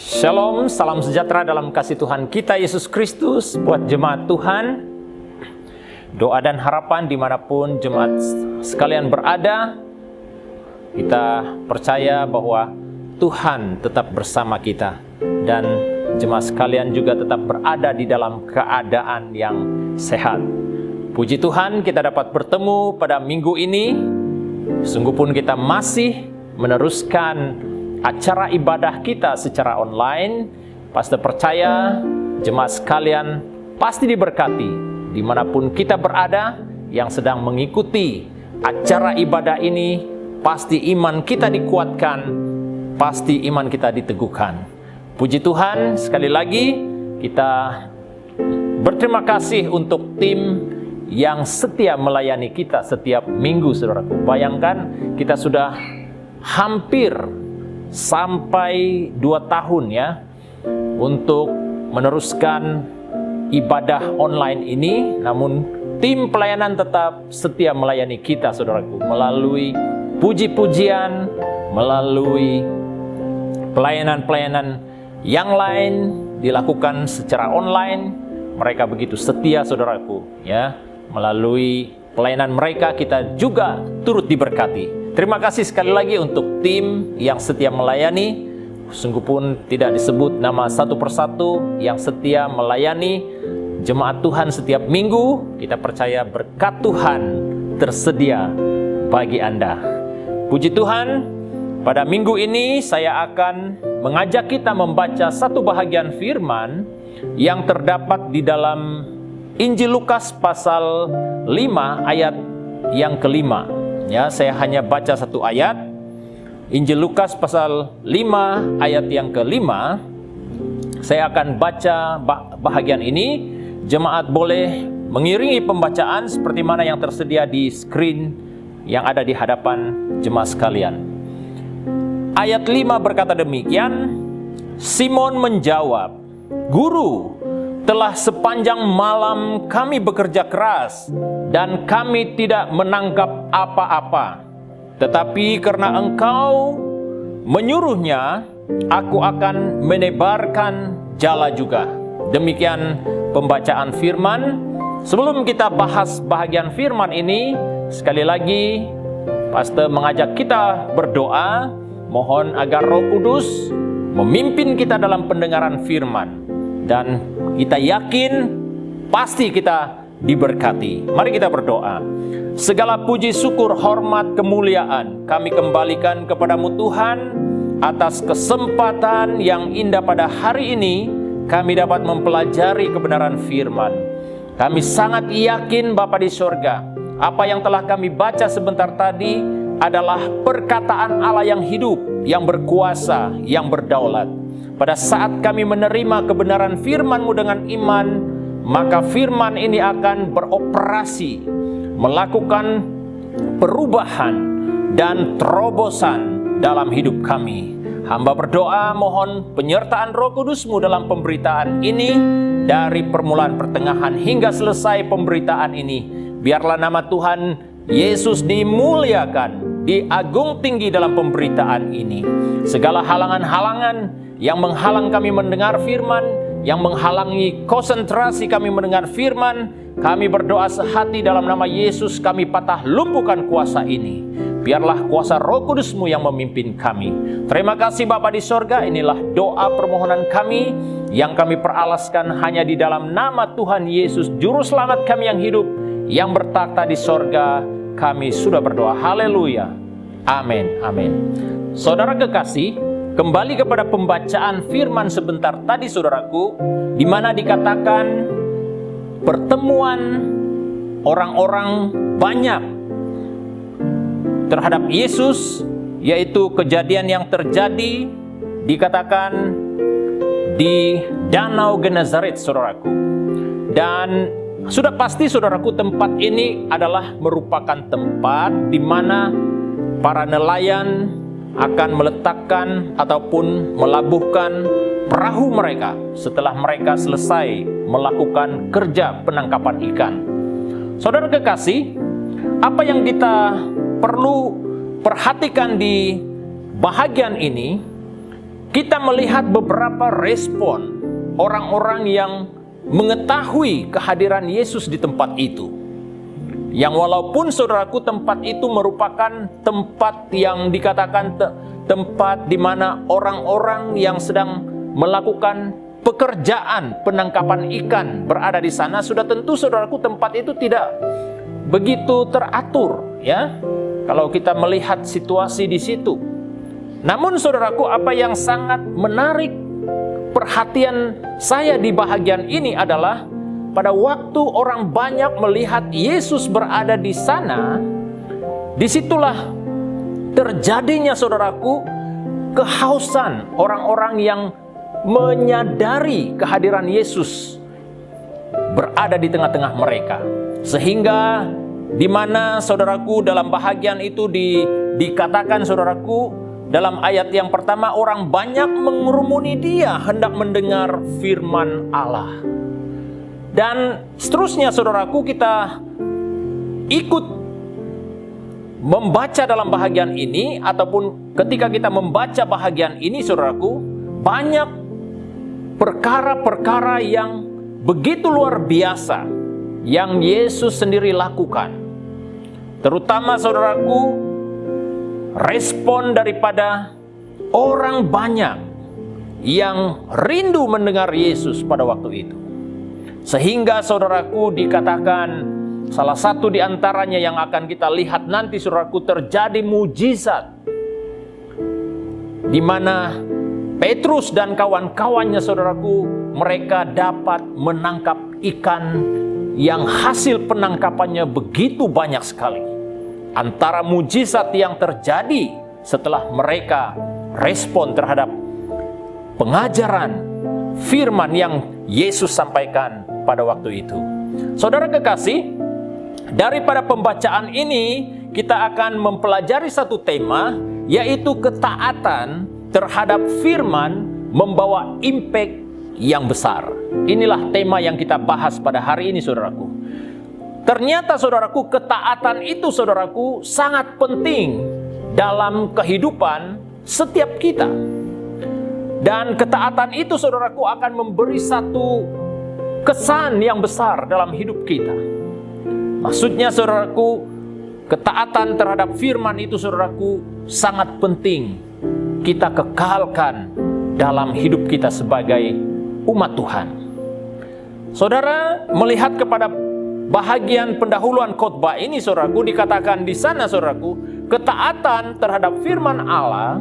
Shalom, salam sejahtera dalam kasih Tuhan kita Yesus Kristus buat jemaat Tuhan. Doa dan harapan dimanapun jemaat sekalian berada, kita percaya bahwa Tuhan tetap bersama kita dan jemaat sekalian juga tetap berada di dalam keadaan yang sehat. Puji Tuhan, kita dapat bertemu pada minggu ini. Sungguh pun kita masih meneruskan acara ibadah kita secara online. Pastor percaya jemaat sekalian pasti diberkati dimanapun kita berada yang sedang mengikuti acara ibadah ini. Pasti iman kita dikuatkan, pasti iman kita diteguhkan. Puji Tuhan, sekali lagi kita berterima kasih untuk tim yang setia melayani kita setiap minggu, saudaraku. Bayangkan kita sudah hampir sampai 2 tahun ya untuk meneruskan ibadah online ini, namun tim pelayanan tetap setia melayani kita, saudaraku, melalui puji-pujian, melalui pelayanan-pelayanan yang lain dilakukan secara online. Mereka begitu setia, saudaraku, ya. Melalui pelayanan mereka kita juga turut diberkati. Terima kasih sekali lagi untuk tim yang setia melayani. Sungguh pun tidak disebut nama satu persatu yang setia melayani jemaat Tuhan setiap minggu. Kita percaya berkat Tuhan tersedia bagi Anda. Puji Tuhan, pada minggu ini saya akan mengajak kita membaca satu bahagian firman yang terdapat di dalam Injil Lukas pasal 5 ayat yang kelima. Ya, saya hanya baca satu ayat. Injil Lukas pasal 5 ayat yang kelima. Saya akan baca bahagian ini. Jemaat boleh mengiringi pembacaan seperti mana yang tersedia di screen yang ada di hadapan jemaat sekalian. Ayat 5 berkata demikian. Simon menjawab, "Guru, telah sepanjang malam kami bekerja keras dan kami tidak menangkap apa-apa. Tetapi karena Engkau menyuruhnya, aku akan menebarkan jala juga." Demikian pembacaan firman. Sebelum kita bahas bahagian firman ini, sekali lagi Pastor mengajak kita berdoa, mohon agar Roh Kudus memimpin kita dalam pendengaran firman. Dan kita yakin pasti kita diberkati. Mari kita berdoa. Segala puji, syukur, hormat, kemuliaan kami kembalikan kepadamu Tuhan atas kesempatan yang indah pada hari ini kami dapat mempelajari kebenaran firman. Kami sangat yakin Bapa di sorga, apa yang telah kami baca sebentar tadi adalah perkataan Allah yang hidup, yang berkuasa, yang berdaulat. Pada saat kami menerima kebenaran firman-Mu dengan iman, maka firman ini akan beroperasi, melakukan perubahan dan terobosan dalam hidup kami. Hamba berdoa mohon penyertaan Roh Kudus-Mu dalam pemberitaan ini, dari permulaan pertengahan hingga selesai pemberitaan ini. Biarlah nama Tuhan Yesus dimuliakan, diagung tinggi dalam pemberitaan ini. Segala halangan-halangan yang menghalang kami mendengar firman, yang menghalangi konsentrasi kami mendengar firman, kami berdoa sehati dalam nama Yesus, kami patah lumpuhkan kuasa ini. Biarlah kuasa Roh Kudus-Mu yang memimpin kami. Terima kasih Bapa di sorga, inilah doa permohonan kami yang kami peralaskan hanya di dalam nama Tuhan Yesus, Juru Selamat kami yang hidup, yang bertakhta di sorga. Kami sudah berdoa. Haleluya. Amin. Amin. Saudara kekasih, kembali kepada pembacaan firman sebentar tadi, saudaraku, di mana dikatakan pertemuan orang-orang banyak terhadap Yesus, yaitu kejadian yang terjadi dikatakan di Danau Genezaret, saudaraku. Dan sudah pasti, saudaraku, tempat ini adalah merupakan tempat di mana para nelayan akan meletakkan ataupun melabuhkan perahu mereka setelah mereka selesai melakukan kerja penangkapan ikan. Saudara kekasih, apa yang kita perlu perhatikan di bahagian ini kita melihat beberapa respon orang-orang yang mengetahui kehadiran Yesus di tempat itu. Yang walaupun saudaraku tempat itu merupakan tempat yang dikatakan tempat di mana orang-orang yang sedang melakukan pekerjaan penangkapan ikan berada di sana, sudah tentu saudaraku tempat itu tidak begitu teratur, ya. Kalau kita melihat situasi di situ. Namun saudaraku, apa yang sangat menarik perhatian saya di bahagian ini adalah pada waktu orang banyak melihat Yesus berada di sana, disitulah terjadinya saudaraku kehausan orang-orang yang menyadari kehadiran Yesus berada di tengah-tengah mereka. Sehingga di mana saudaraku dalam bahagian itu dikatakan saudaraku dalam ayat yang pertama, orang banyak mengerumuni dia hendak mendengar firman Allah. Dan seterusnya saudaraku, kita ikut membaca dalam bahagian ini, ataupun ketika kita membaca bahagian ini saudaraku, banyak perkara-perkara yang begitu luar biasa yang Yesus sendiri lakukan. Terutama saudaraku, respon daripada orang banyak yang rindu mendengar Yesus pada waktu itu. Sehingga saudaraku dikatakan salah satu di antaranya yang akan kita lihat nanti saudaraku, terjadi mujizat di mana Petrus dan kawan-kawannya saudaraku, mereka dapat menangkap ikan yang hasil penangkapannya begitu banyak sekali. Antara mujizat yang terjadi setelah mereka respon terhadap pengajaran firman yang Yesus sampaikan pada waktu itu. Saudara kekasih, daripada pembacaan ini kita akan mempelajari satu tema, yaitu ketaatan terhadap firman membawa impact yang besar. Inilah tema yang kita bahas pada hari ini saudaraku. Ternyata saudaraku, ketaatan itu saudaraku sangat penting dalam kehidupan setiap kita. Dan ketaatan itu saudaraku akan memberi satu kesan yang besar dalam hidup kita. Maksudnya saudaraku, ketaatan terhadap firman itu saudaraku sangat penting kita kekalkan dalam hidup kita sebagai umat Tuhan. Saudara melihat kepada bahagian pendahuluan khotbah ini saudaraku, dikatakan di sana saudaraku, ketaatan terhadap firman Allah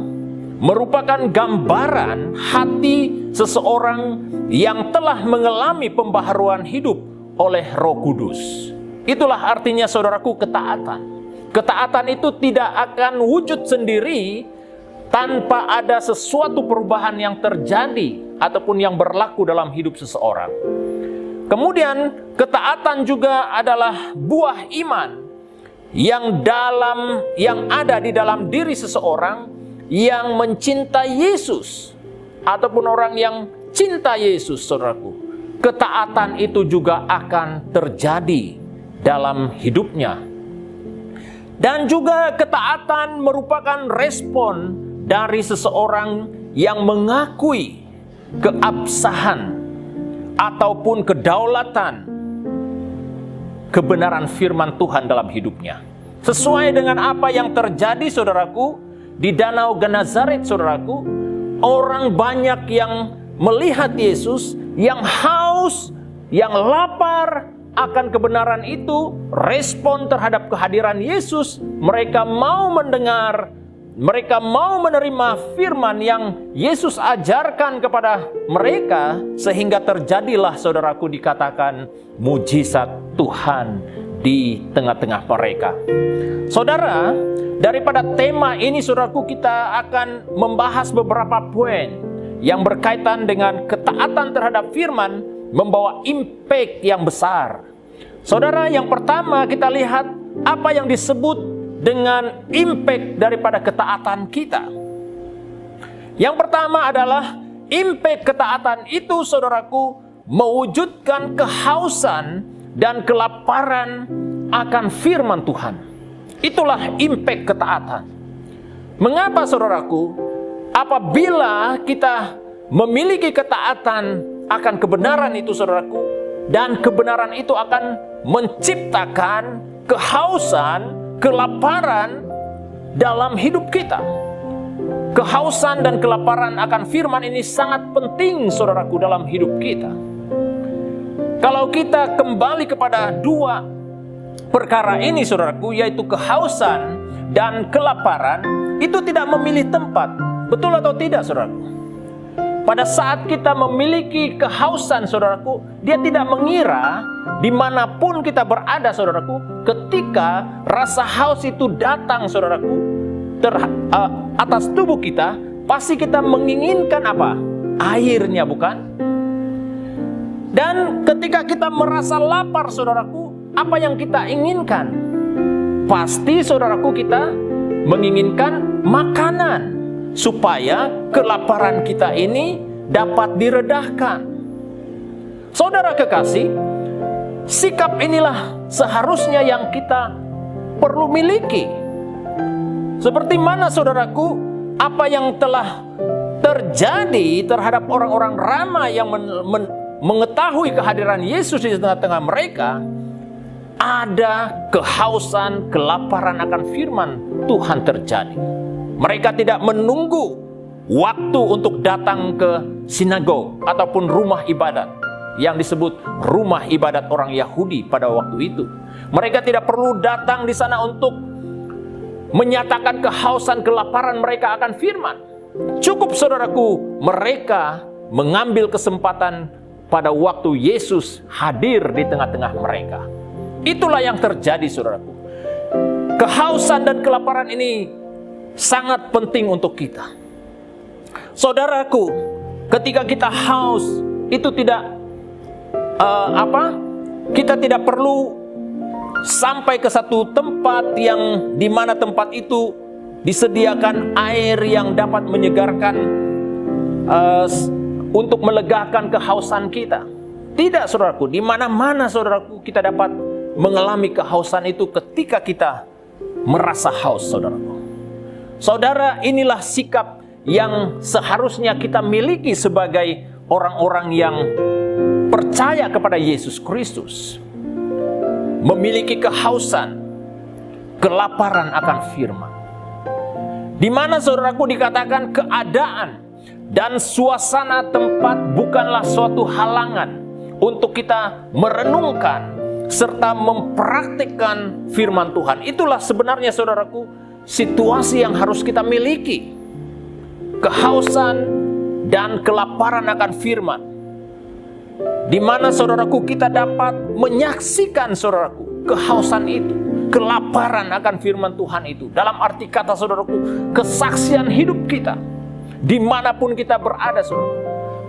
merupakan gambaran hati seseorang yang telah mengalami pembaharuan hidup oleh Roh Kudus. Itulah artinya saudaraku ketaatan. Ketaatan itu tidak akan wujud sendiri tanpa ada sesuatu perubahan yang terjadi ataupun yang berlaku dalam hidup seseorang. Kemudian ketaatan juga adalah buah iman yang ada di dalam diri seseorang yang mencintai Yesus ataupun orang yang cinta Yesus saudaraku. Ketaatan itu juga akan terjadi dalam hidupnya. Dan juga ketaatan merupakan respon dari seseorang yang mengakui keabsahan ataupun kedaulatan kebenaran firman Tuhan dalam hidupnya. Sesuai dengan apa yang terjadi saudaraku di Danau Genesaret saudaraku, orang banyak yang melihat Yesus, yang haus, yang lapar akan kebenaran itu, respon terhadap kehadiran Yesus, mereka mau mendengar, mereka mau menerima firman yang Yesus ajarkan kepada mereka, sehingga terjadilah saudaraku dikatakan mujizat Tuhan di tengah-tengah mereka. Saudara, daripada tema ini saudaraku, kita akan membahas beberapa poin yang berkaitan dengan ketaatan terhadap firman membawa impact yang besar. Saudara, yang pertama kita lihat apa yang disebut dengan impact daripada ketaatan kita. Yang pertama adalah impact ketaatan itu saudaraku mewujudkan kehausan dan kelaparan akan firman Tuhan. Itulah impact ketaatan. Mengapa saudaraku? Apabila kita memiliki ketaatan akan kebenaran itu, saudaraku, dan kebenaran itu akan menciptakan kehausan, kelaparan dalam hidup kita. Kehausan dan kelaparan akan firman ini sangat penting, saudaraku, dalam hidup kita. Kalau kita kembali kepada dua perkara ini, saudaraku, yaitu kehausan dan kelaparan, itu tidak memilih tempat. Betul atau tidak, saudaraku? Pada saat kita memiliki kehausan, saudaraku, dia tidak mengira dimanapun kita berada, saudaraku, ketika rasa haus itu datang, saudaraku, atas tubuh kita, pasti kita menginginkan apa? Airnya, bukan? Dan ketika kita merasa lapar, saudaraku, apa yang kita inginkan? Pasti, saudaraku, kita menginginkan makanan, supaya kelaparan kita ini dapat diredahkan. Saudara kekasih, sikap inilah seharusnya yang kita perlu miliki. Seperti mana, saudaraku, apa yang telah terjadi terhadap orang-orang ramai yang mengetahui kehadiran Yesus di tengah-tengah mereka, ada kehausan, kelaparan akan firman Tuhan terjadi. Mereka tidak menunggu waktu untuk datang ke sinagog ataupun rumah ibadat yang disebut rumah ibadat orang Yahudi pada waktu itu. Mereka tidak perlu datang di sana untuk menyatakan kehausan, kelaparan mereka akan firman. Cukup, saudaraku, mereka mengambil kesempatan pada waktu Yesus hadir di tengah-tengah mereka. Itulah yang terjadi, saudaraku. Kehausan dan kelaparan ini sangat penting untuk kita. Saudaraku, ketika kita haus, itu tidak kita tidak perlu sampai ke satu tempat yang di mana tempat itu disediakan air yang dapat menyegarkan untuk melegakan kehausan kita. Tidak, saudaraku, di mana-mana, saudaraku, kita dapat mengalami kehausan itu ketika kita merasa haus, saudaraku. Saudara, inilah sikap yang seharusnya kita miliki sebagai orang-orang yang percaya kepada Yesus Kristus. Memiliki kehausan, kelaparan akan firman. Di mana, saudaraku, dikatakan keadaan dan suasana tempat bukanlah suatu halangan untuk kita merenungkan serta mempraktikkan firman Tuhan. Itulah sebenarnya, saudaraku, situasi yang harus kita miliki. Kehausan dan kelaparan akan firman. Di mana, saudaraku, kita dapat menyaksikan, saudaraku, kehausan itu, kelaparan akan firman Tuhan itu. Dalam arti kata, saudaraku, kesaksian hidup kita. Dimanapun kita berada, saudaraku,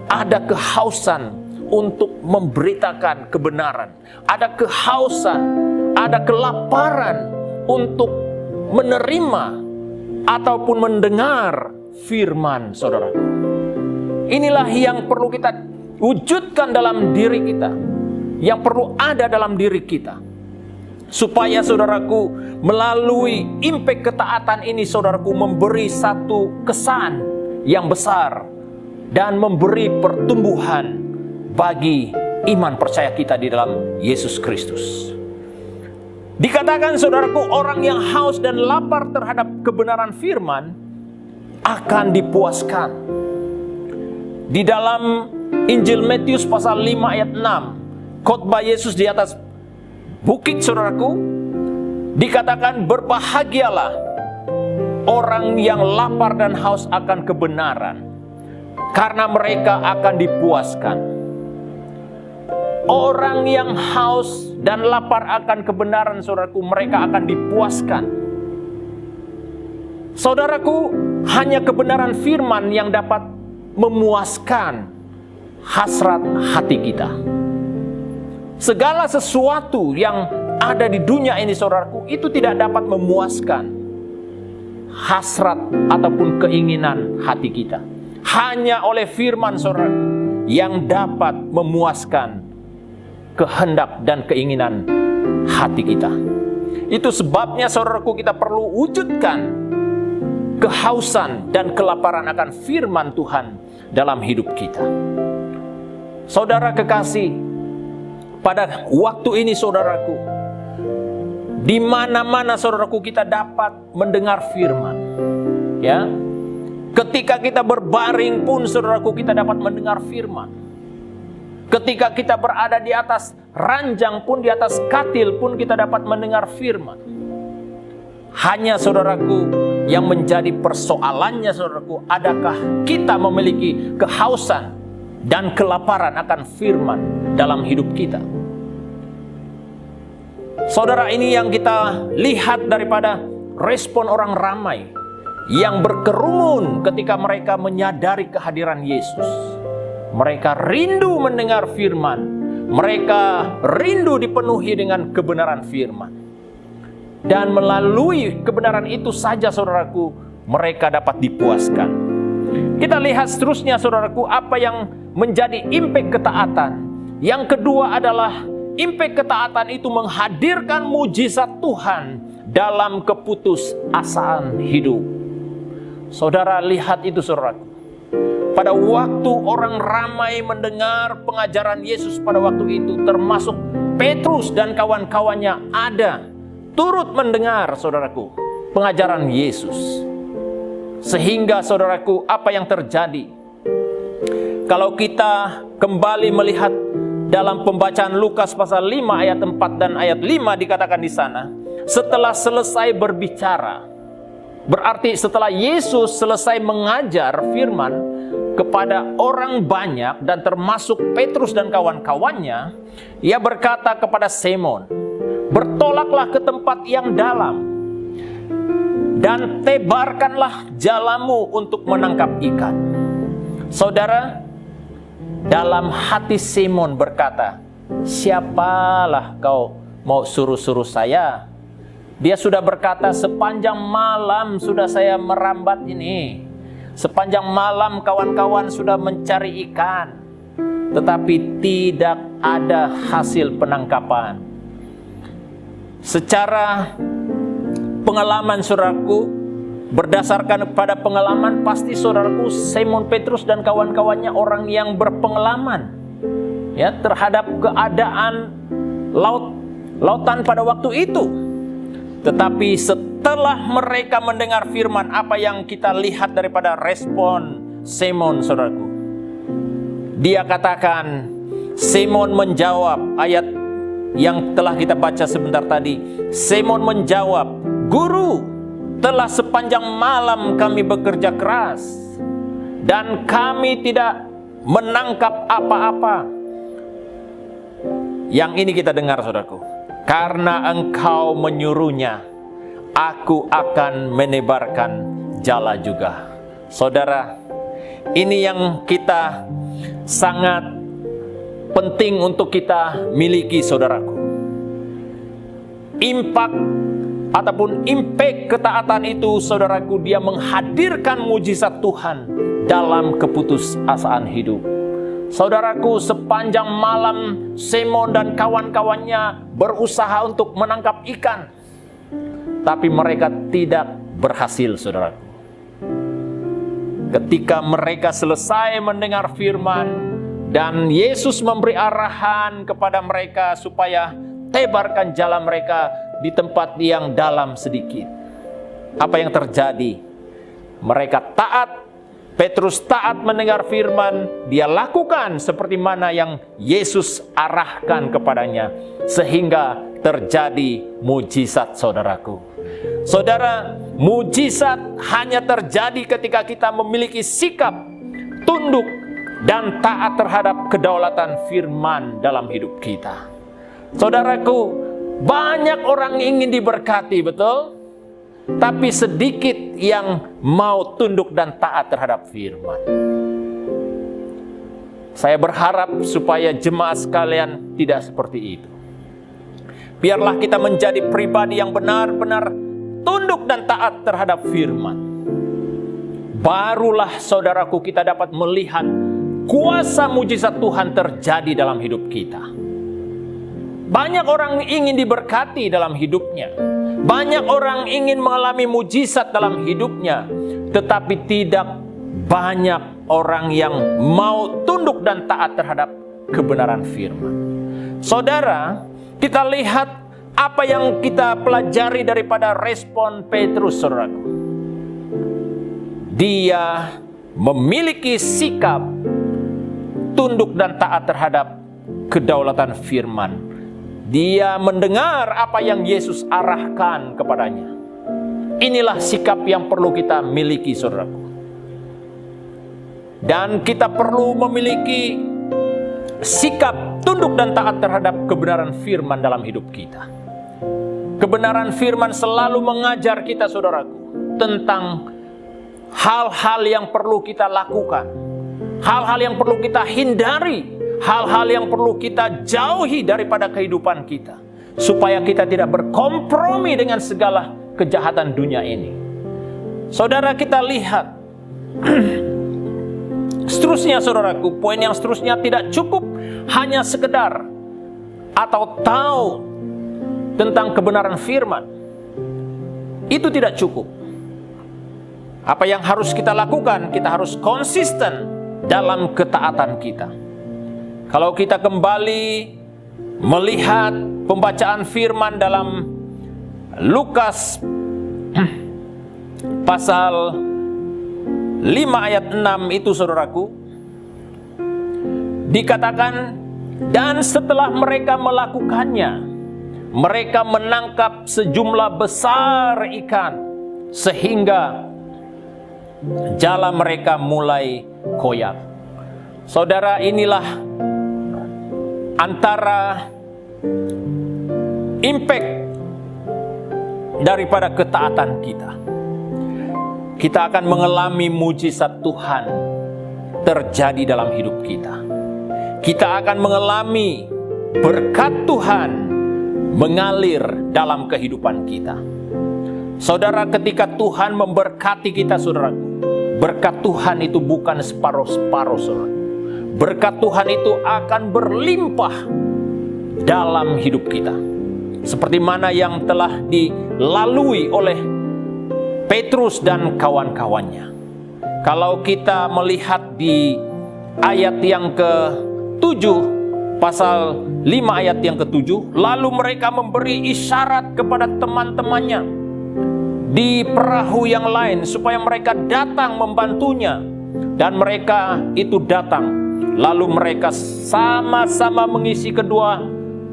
ada kehausan untuk memberitakan kebenaran. Ada kehausan, ada kelaparan untuk menerima ataupun mendengar firman, saudara. Inilah yang perlu kita wujudkan dalam diri kita, yang perlu ada dalam diri kita, supaya, saudaraku, melalui impact ketaatan ini, saudaraku, memberi satu kesan yang besar dan memberi pertumbuhan bagi iman percaya kita di dalam Yesus Kristus. Dikatakan, saudaraku, orang yang haus dan lapar terhadap kebenaran firman akan dipuaskan. Di dalam Injil Matius pasal 5 ayat 6, khotbah Yesus di atas bukit, saudaraku, dikatakan, berbahagialah orang yang lapar dan haus akan kebenaran, karena mereka akan dipuaskan. Orang yang haus dan lapar akan kebenaran, saudaraku, mereka akan dipuaskan. Saudaraku, hanya kebenaran firman yang dapat memuaskan hasrat hati kita. Segala sesuatu yang ada di dunia ini, saudaraku, itu tidak dapat memuaskan hasrat ataupun keinginan hati kita. Hanya oleh firman, saudaraku, yang dapat memuaskan kehendak dan keinginan hati kita. Itu sebabnya, saudaraku, kita perlu wujudkan kehausan dan kelaparan akan firman Tuhan dalam hidup kita. Saudara kekasih, pada waktu ini saudaraku, di mana-mana saudaraku kita dapat mendengar firman. Ya, ketika kita berbaring pun saudaraku kita dapat mendengar firman. Ketika kita berada di atas ranjang pun, di atas katil pun kita dapat mendengar firman. Hanya saudaraku yang menjadi persoalannya saudaraku, adakah kita memiliki kehausan dan kelaparan akan firman dalam hidup kita? Saudara, ini yang kita lihat daripada respon orang ramai yang berkerumun ketika mereka menyadari kehadiran Yesus. Mereka rindu mendengar firman. Mereka rindu dipenuhi dengan kebenaran firman. Dan melalui kebenaran itu saja saudaraku, mereka dapat dipuaskan. Kita lihat seterusnya saudaraku, apa yang menjadi impact ketaatan. Yang kedua adalah impact ketaatan itu menghadirkan mujizat Tuhan dalam keputusasaan hidup. Saudara lihat itu saudaraku. Pada waktu orang ramai mendengar pengajaran Yesus pada waktu itu, termasuk Petrus dan kawan-kawannya ada turut mendengar saudaraku pengajaran Yesus. Sehingga saudaraku, apa yang terjadi? Kalau kita kembali melihat dalam pembacaan Lukas pasal 5 ayat 4 dan ayat 5 dikatakan di sana, setelah selesai berbicara, berarti setelah Yesus selesai mengajar firman kepada orang banyak dan termasuk Petrus dan kawan-kawannya, ia berkata kepada Simon, "Bertolaklah ke tempat yang dalam dan tebarkanlah jalamu untuk menangkap ikan." Saudara, dalam hati Simon berkata, "Siapalah kau mau suruh-suruh saya?" Dia sudah berkata, "Sepanjang malam sudah saya merambat ini. Sepanjang malam kawan-kawan sudah mencari ikan, tetapi tidak ada hasil penangkapan." Secara pengalaman saudaraku, berdasarkan pada pengalaman, pasti saudaraku Simon Petrus dan kawan-kawannya orang yang berpengalaman ya terhadap keadaan lautan pada waktu itu. Tetapi setelah mereka mendengar firman, apa yang kita lihat daripada respon Simon saudaraku? Dia katakan, Simon menjawab, ayat yang telah kita baca sebentar tadi. Simon menjawab, "Guru, telah sepanjang malam kami bekerja keras dan kami tidak menangkap apa-apa." Yang ini kita dengar saudaraku. "Karena engkau menyuruhnya, aku akan menebarkan jala juga." Saudara, ini yang kita sangat penting untuk kita miliki saudaraku. Impact ketaatan itu saudaraku, dia menghadirkan mujizat Tuhan dalam keputusasaan hidup. Saudaraku, sepanjang malam Simon dan kawan-kawannya berusaha untuk menangkap ikan, tapi mereka tidak berhasil saudaraku. Ketika mereka selesai mendengar firman dan Yesus memberi arahan kepada mereka supaya tebarkan jala mereka di tempat yang dalam sedikit, apa yang terjadi? Mereka taat. Petrus taat mendengar firman, dia lakukan seperti mana yang Yesus arahkan kepadanya, sehingga terjadi mujizat saudaraku. Saudara, mujizat hanya terjadi ketika kita memiliki sikap tunduk dan taat terhadap kedaulatan firman dalam hidup kita. Saudaraku, banyak orang ingin diberkati, betul? Tapi sedikit yang mau tunduk dan taat terhadap firman. Saya berharap supaya jemaat sekalian tidak seperti itu. Biarlah kita menjadi pribadi yang benar-benar tunduk dan taat terhadap firman. Barulah saudaraku kita dapat melihat kuasa mujizat Tuhan terjadi dalam hidup kita. Banyak orang ingin diberkati dalam hidupnya, Banyak orang ingin mengalami mujizat dalam hidupnya, tetapi tidak banyak orang yang mau tunduk dan taat terhadap kebenaran firman. Saudara, kita lihat apa yang kita pelajari daripada respon Petrus, saudaraku. Dia memiliki sikap tunduk dan taat terhadap kedaulatan firman. Dia mendengar apa yang Yesus arahkan kepadanya. Inilah sikap yang perlu kita miliki, saudaraku. Dan kita perlu memiliki sikap tunduk dan taat terhadap kebenaran firman dalam hidup kita. Kebenaran firman selalu mengajar kita, saudaraku, tentang hal-hal yang perlu kita lakukan, hal-hal yang perlu kita hindari, hal-hal yang perlu kita jauhi daripada kehidupan kita, supaya kita tidak berkompromi dengan segala kejahatan dunia ini. Saudara, kita lihat seterusnya, saudaraku, poin yang seterusnya tidak cukup hanya sekedar atau tahu tentang kebenaran firman. Itu tidak cukup. Apa yang harus kita lakukan? Kita harus konsisten dalam ketaatan kita. Kalau kita kembali melihat pembacaan firman dalam Lukas pasal 5 ayat 6 itu, saudaraku, dikatakan, dan setelah mereka melakukannya, mereka menangkap sejumlah besar ikan, sehingga jala mereka mulai koyak. Saudara, inilah antara impact daripada ketaatan kita. Kita akan mengalami mujizat Tuhan terjadi dalam hidup kita. Kita akan mengalami berkat Tuhan mengalir dalam kehidupan kita. Saudara, ketika Tuhan memberkati kita, saudara, berkat Tuhan itu bukan separuh-separuh, saudara. Berkat Tuhan itu akan berlimpah dalam hidup kita. Seperti mana yang telah dilalui oleh Petrus dan kawan-kawannya. Kalau kita melihat di ayat yang ke-7, pasal 5 ayat yang ke-7, lalu mereka memberi isyarat kepada teman-temannya di perahu yang lain supaya mereka datang membantunya. Dan mereka itu datang. Lalu mereka sama-sama mengisi kedua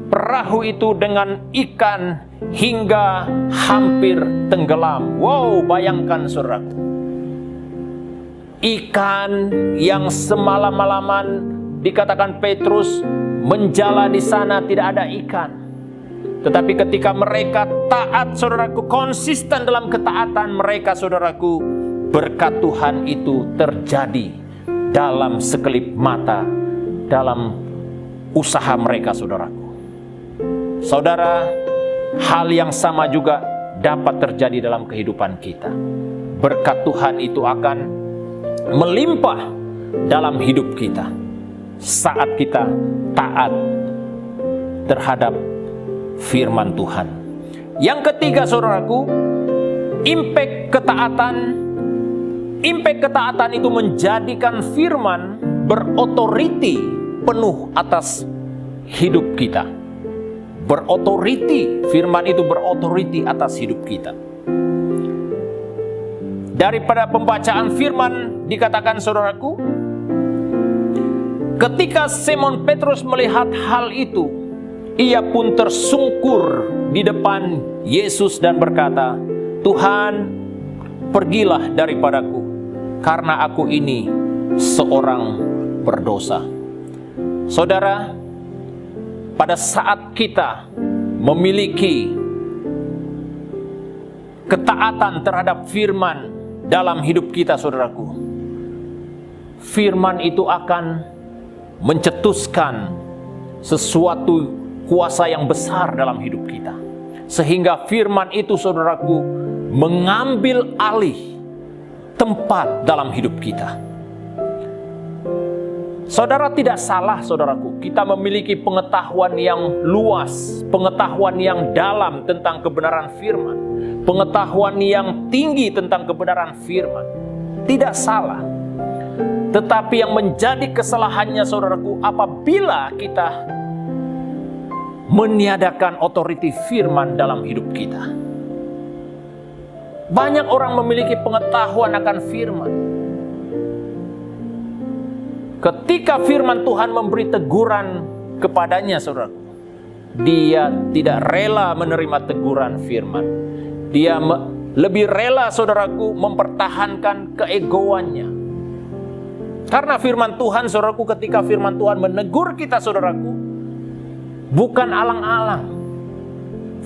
perahu itu dengan ikan hingga hampir tenggelam. Wow, bayangkan, saudara. Ikan yang semalam-malaman dikatakan Petrus menjala di sana tidak ada ikan. Tetapi ketika mereka taat, saudaraku, konsisten dalam ketaatan mereka, saudaraku, berkat Tuhan itu terjadi dalam sekelip mata, dalam usaha mereka, saudaraku. Saudara, hal yang sama juga dapat terjadi dalam kehidupan kita. Berkat Tuhan itu akan melimpah dalam hidup kita saat kita taat terhadap firman Tuhan. Yang ketiga, saudaraku, impact ketaatan itu menjadikan firman berotoriti penuh atas hidup kita. Berotoriti, firman itu berotoriti atas hidup kita. Daripada pembacaan firman dikatakan, saudaraku, ketika Simon Petrus melihat hal itu, ia pun tersungkur di depan Yesus dan berkata, "Tuhan, pergilah daripadaku, karena aku ini seorang berdosa." Saudara, pada saat kita memiliki ketaatan terhadap firman dalam hidup kita, saudaraku, firman itu akan mencetuskan sesuatu kuasa yang besar dalam hidup kita. Sehingga firman itu, saudaraku, mengambil alih tempat dalam hidup kita. Saudara tidak salah, saudaraku. Kita memiliki pengetahuan yang luas, pengetahuan yang dalam tentang kebenaran firman, pengetahuan yang tinggi tentang kebenaran firman. Tidak salah. Tetapi yang menjadi kesalahannya, saudaraku, apabila kita meniadakan otoriti firman dalam hidup kita. Banyak orang memiliki pengetahuan akan firman. Ketika firman Tuhan memberi teguran kepadanya, saudaraku, dia tidak rela menerima teguran firman. Dia lebih rela, saudaraku, mempertahankan keegoannya. Karena firman Tuhan, saudaraku, ketika firman Tuhan menegur kita, saudaraku, bukan alang-alang.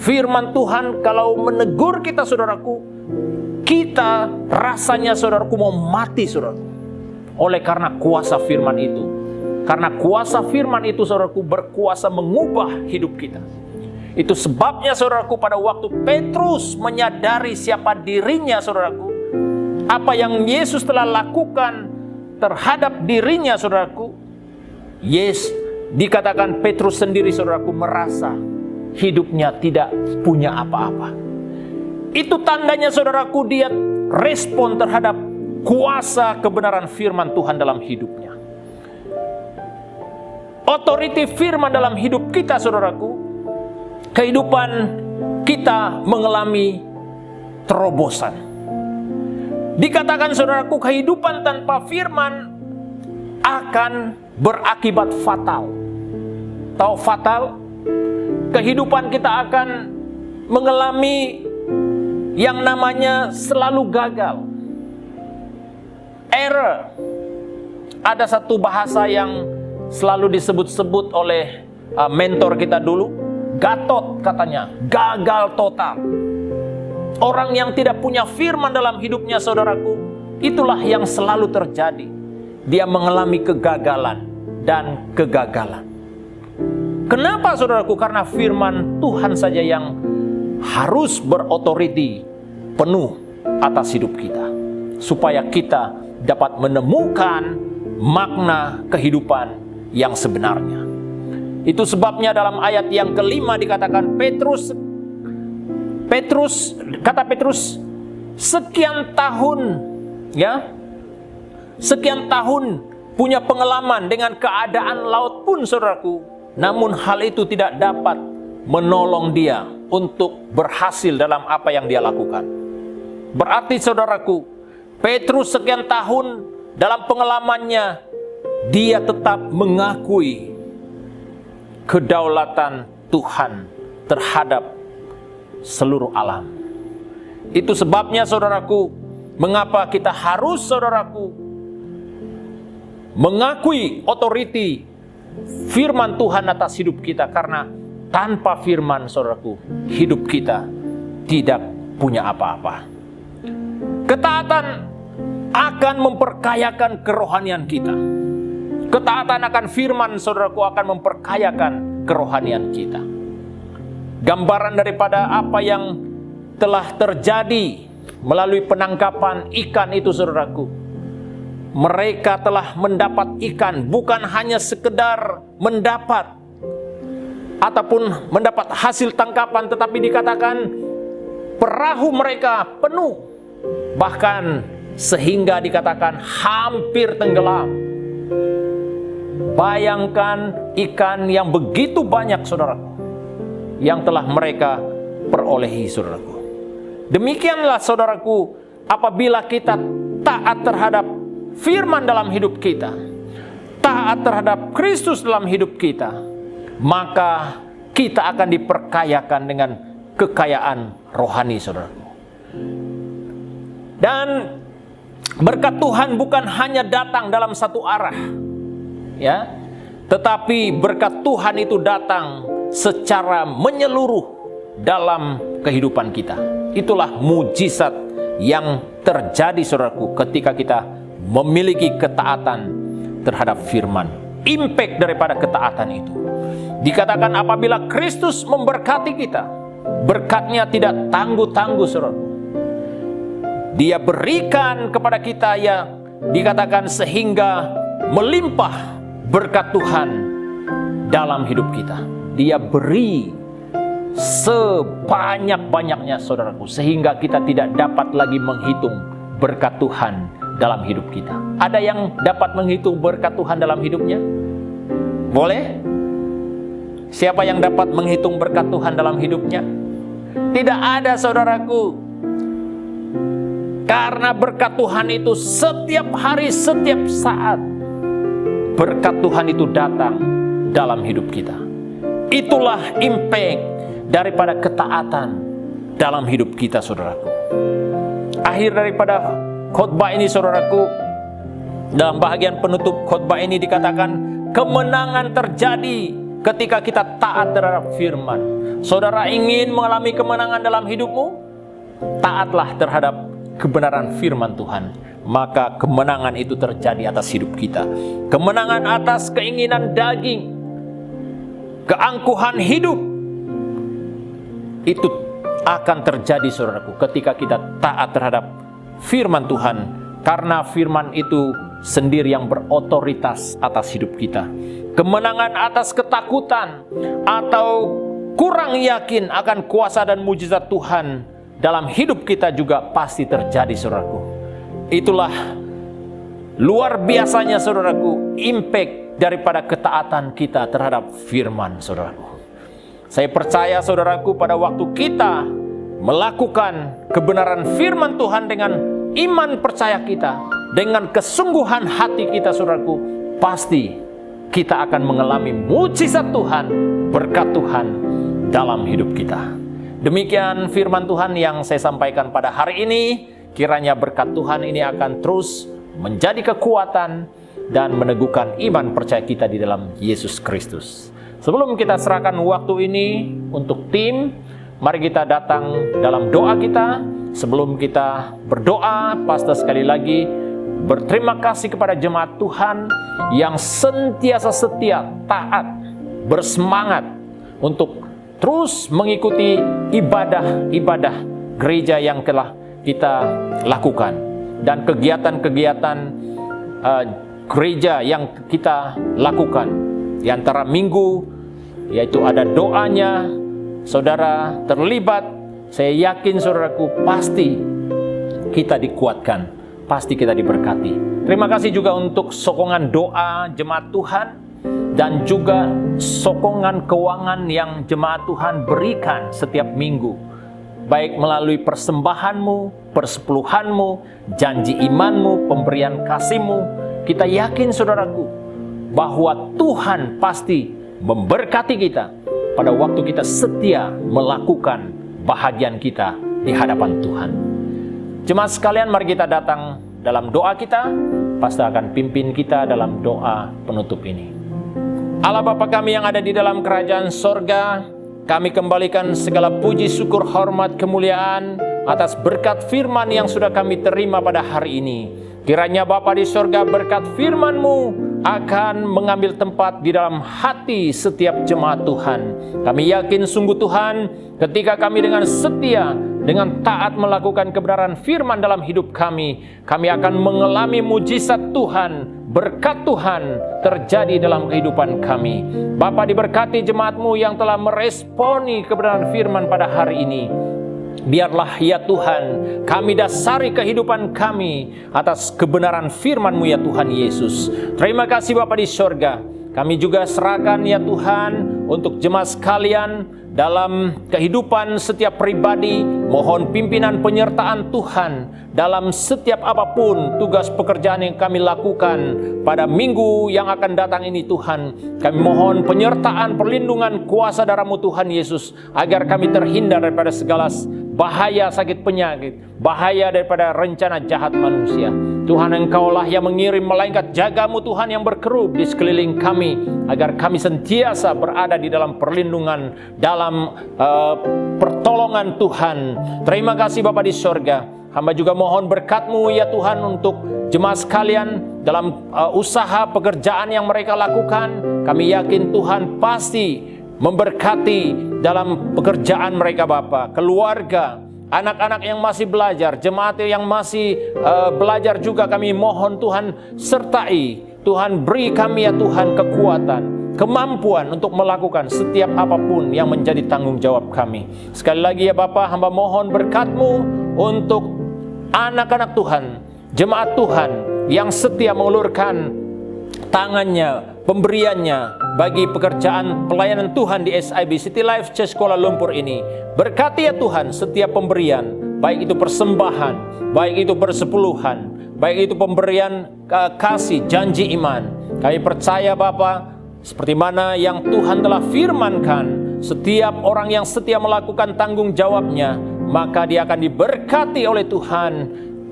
Firman Tuhan kalau menegur kita, saudaraku, kita rasanya, saudaraku, mau mati, saudaraku. Oleh karena kuasa firman itu. Karena kuasa firman itu, saudaraku, berkuasa mengubah hidup kita. Itu sebabnya, saudaraku, pada waktu Petrus menyadari siapa dirinya, saudaraku, apa yang Yesus telah lakukan terhadap dirinya, saudaraku, dikatakan Petrus sendiri, saudaraku, merasa hidupnya tidak punya apa-apa. Itu tandanya, saudaraku, dia respon terhadap kuasa kebenaran firman Tuhan dalam hidupnya. Otoriti firman dalam hidup kita, saudaraku, kehidupan kita mengalami terobosan. Dikatakan, saudaraku, kehidupan tanpa firman akan berakibat fatal. Tahu fatal? Kehidupan kita akan mengalami yang namanya selalu gagal. Error. Ada satu bahasa yang selalu disebut-sebut oleh mentor kita dulu, Gatot, katanya, gagal total. Orang yang tidak punya firman dalam hidupnya, saudaraku, itulah yang selalu terjadi. Dia mengalami kegagalan dan kegagalan. Kenapa, saudaraku? Karena firman Tuhan saja yang harus berotoriti penuh atas hidup kita, supaya kita dapat menemukan makna kehidupan yang sebenarnya. Itu sebabnya dalam ayat yang kelima dikatakan kata Petrus, sekian tahun, ya, sekian tahun punya pengalaman dengan keadaan laut pun, saudaraku, namun hal itu tidak dapat menolong dia untuk berhasil dalam apa yang dia lakukan. Berarti, saudaraku, Petrus sekian tahun dalam pengalamannya, dia tetap mengakui kedaulatan Tuhan terhadap seluruh alam. Itu sebabnya, saudaraku, mengapa kita harus, saudaraku, mengakui otoriti firman Tuhan atas hidup kita. Karena tanpa firman, saudaraku, hidup kita tidak punya apa-apa. Ketaatan akan memperkayakan kerohanian kita. Ketaatan akan firman, saudaraku, akan memperkayakan kerohanian kita. Gambaran daripada apa yang telah terjadi melalui penangkapan ikan itu, saudaraku. Mereka telah mendapat ikan, bukan hanya sekedar mendapat ataupun mendapat hasil tangkapan, tetapi dikatakan perahu mereka penuh, bahkan sehingga dikatakan hampir tenggelam. Bayangkan ikan yang begitu banyak, saudaraku, yang telah mereka perolehi, saudaraku. Demikianlah, saudaraku, apabila kita taat terhadap firman dalam hidup kita, taat terhadap Kristus dalam hidup kita, maka kita akan diperkayakan dengan kekayaan rohani, saudaraku. Dan berkat Tuhan bukan hanya datang dalam satu arah, ya, tetapi berkat Tuhan itu datang secara menyeluruh dalam kehidupan kita. Itulah mujizat yang terjadi, saudaraku, ketika kita memiliki ketaatan terhadap firman. Impact daripada ketaatan itu dikatakan apabila Kristus memberkati kita, berkatnya tidak tangguh-tangguh, saudaraku. Dia berikan kepada kita, ya, dikatakan sehingga melimpah berkat Tuhan dalam hidup kita. Dia beri sebanyak-banyaknya, saudaraku, sehingga kita tidak dapat lagi menghitung berkat Tuhan dalam hidup kita. Ada yang dapat menghitung berkat Tuhan dalam hidupnya? Boleh? Siapa yang dapat menghitung berkat Tuhan dalam hidupnya? Tidak ada, saudaraku. Karena berkat Tuhan itu setiap hari, setiap saat, berkat Tuhan itu datang dalam hidup kita. Itulah impact daripada ketaatan dalam hidup kita, saudaraku. Akhir daripada khotbah ini, saudaraku, dalam bagian penutup khotbah ini dikatakan kemenangan terjadi ketika kita taat terhadap firman. Saudara ingin mengalami kemenangan dalam hidupmu? Taatlah terhadap kebenaran firman Tuhan. Maka kemenangan itu terjadi atas hidup kita. Kemenangan atas keinginan daging, keangkuhan hidup, itu akan terjadi, saudaraku, ketika kita taat terhadap firman Tuhan. Karena firman itu sendiri yang berotoritas atas hidup kita. Kemenangan atas ketakutan atau kurang yakin akan kuasa dan mujizat Tuhan dalam hidup kita juga pasti terjadi, saudaraku. Itulah luar biasanya, saudaraku, impact daripada ketaatan kita terhadap firman, saudaraku. Saya percaya, saudaraku, pada waktu kita melakukan kebenaran firman Tuhan dengan iman percaya kita, dengan kesungguhan hati kita, saudaraku, pasti kita akan mengalami mujizat Tuhan, berkat Tuhan dalam hidup kita. Demikian firman Tuhan yang saya sampaikan pada hari ini. Kiranya berkat Tuhan ini akan terus menjadi kekuatan dan meneguhkan iman percaya kita di dalam Yesus Kristus. Sebelum kita serahkan waktu ini untuk tim, mari kita datang dalam doa kita. Sebelum kita berdoa, pastor sekali lagi berterima kasih kepada jemaat Tuhan yang sentiasa setia, taat, bersemangat untuk terus mengikuti ibadah-ibadah gereja yang telah kita lakukan, dan kegiatan-kegiatan gereja yang kita lakukan di antara minggu, yaitu ada doanya. Saudara terlibat, saya yakin, saudaraku, pasti kita dikuatkan, pasti kita diberkati. Terima kasih juga untuk sokongan doa jemaat Tuhan dan juga sokongan keuangan yang jemaat Tuhan berikan setiap minggu, baik melalui persembahanmu, persepuluhanmu, janji imanmu, pemberian kasihmu. Kita yakin, saudaraku, bahwa Tuhan pasti memberkati kita pada waktu kita setia melakukan bahagian kita di hadapan Tuhan. Jemaat sekalian, mari kita datang dalam doa kita. Pastor akan pimpin kita dalam doa penutup ini. Allah Bapa kami yang ada di dalam kerajaan sorga, kami kembalikan segala puji, syukur, hormat, kemuliaan atas berkat firman yang sudah kami terima pada hari ini. Kiranya Bapa di sorga, berkat firman-Mu akan mengambil tempat di dalam hati setiap jemaat Tuhan. Kami yakin sungguh Tuhan, ketika kami dengan setia, dengan taat melakukan kebenaran firman dalam hidup kami, kami akan mengalami mujizat Tuhan, berkat Tuhan terjadi dalam kehidupan kami. Bapa, diberkati jemaat-Mu yang telah meresponi kebenaran firman pada hari ini. Biarlah ya Tuhan, kami dasari kehidupan kami atas kebenaran firman-Mu ya Tuhan Yesus. Terima kasih Bapa di sorga. Kami juga serahkan ya Tuhan untuk jemaat sekalian dalam kehidupan setiap pribadi. Mohon pimpinan penyertaan Tuhan dalam setiap apapun tugas pekerjaan yang kami lakukan pada minggu yang akan datang ini Tuhan. Kami mohon penyertaan, perlindungan, kuasa darah-Mu Tuhan Yesus, agar kami terhindar daripada segala bahaya sakit penyakit, bahaya daripada rencana jahat manusia. Tuhan, Engkaulah yang mengirim malaikat jaga-Mu Tuhan yang berkerub di sekeliling kami, agar kami sentiasa berada di dalam perlindungan, dalam pertolongan Tuhan. Terima kasih Bapa di sorga. Hamba juga mohon berkat-Mu ya Tuhan untuk jemaat sekalian dalam usaha pekerjaan yang mereka lakukan. Kami yakin Tuhan pasti memberkati dalam pekerjaan mereka Bapa, keluarga, anak-anak yang masih belajar, jemaat yang masih belajar juga kami mohon Tuhan sertai Tuhan beri kami ya Tuhan kekuatan, kemampuan untuk melakukan setiap apapun yang menjadi tanggung jawab kami. Sekali lagi ya Bapa, hamba mohon berkat-Mu untuk anak-anak Tuhan, jemaat Tuhan yang setia mengulurkan tangannya, pemberiannya bagi pekerjaan pelayanan Tuhan di SIB City Life Church Kuala Lumpur ini. Berkati ya Tuhan setiap pemberian, baik itu persembahan, baik itu persepuluhan, baik itu pemberian kasih, janji iman. Kami percaya Bapa, seperti mana yang Tuhan telah firmankan, setiap orang yang setia melakukan tanggung jawabnya, maka dia akan diberkati oleh Tuhan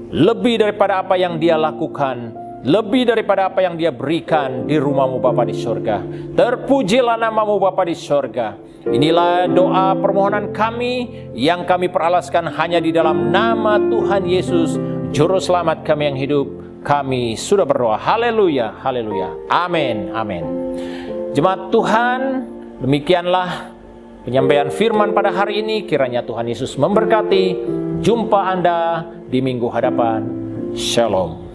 lebih daripada apa yang dia lakukan, lebih daripada apa yang dia berikan di rumah-Mu Bapa di surga. Terpujilah nama-Mu Bapa di surga. Inilah doa permohonan kami yang kami peralaskan hanya di dalam nama Tuhan Yesus, Juru Selamat kami yang hidup. Kami sudah berdoa. Haleluya, haleluya. Amin, amin. Jemaat Tuhan, demikianlah penyampaian firman pada hari ini. Kiranya Tuhan Yesus memberkati. Jumpa Anda di minggu hadapan. Shalom.